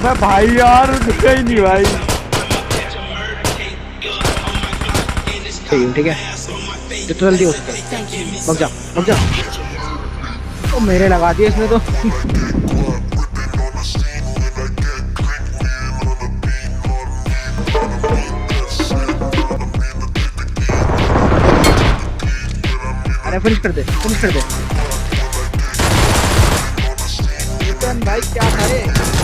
अबे भाई यार रुका ही नहीं भाई। ठीक है जितना जल्दी हो सके। भाग जा भाग जा। तो मेरे लगा दिए इसने तो। अरे फिनिश कर दे फिनिश कर दे। भाई क्या करे।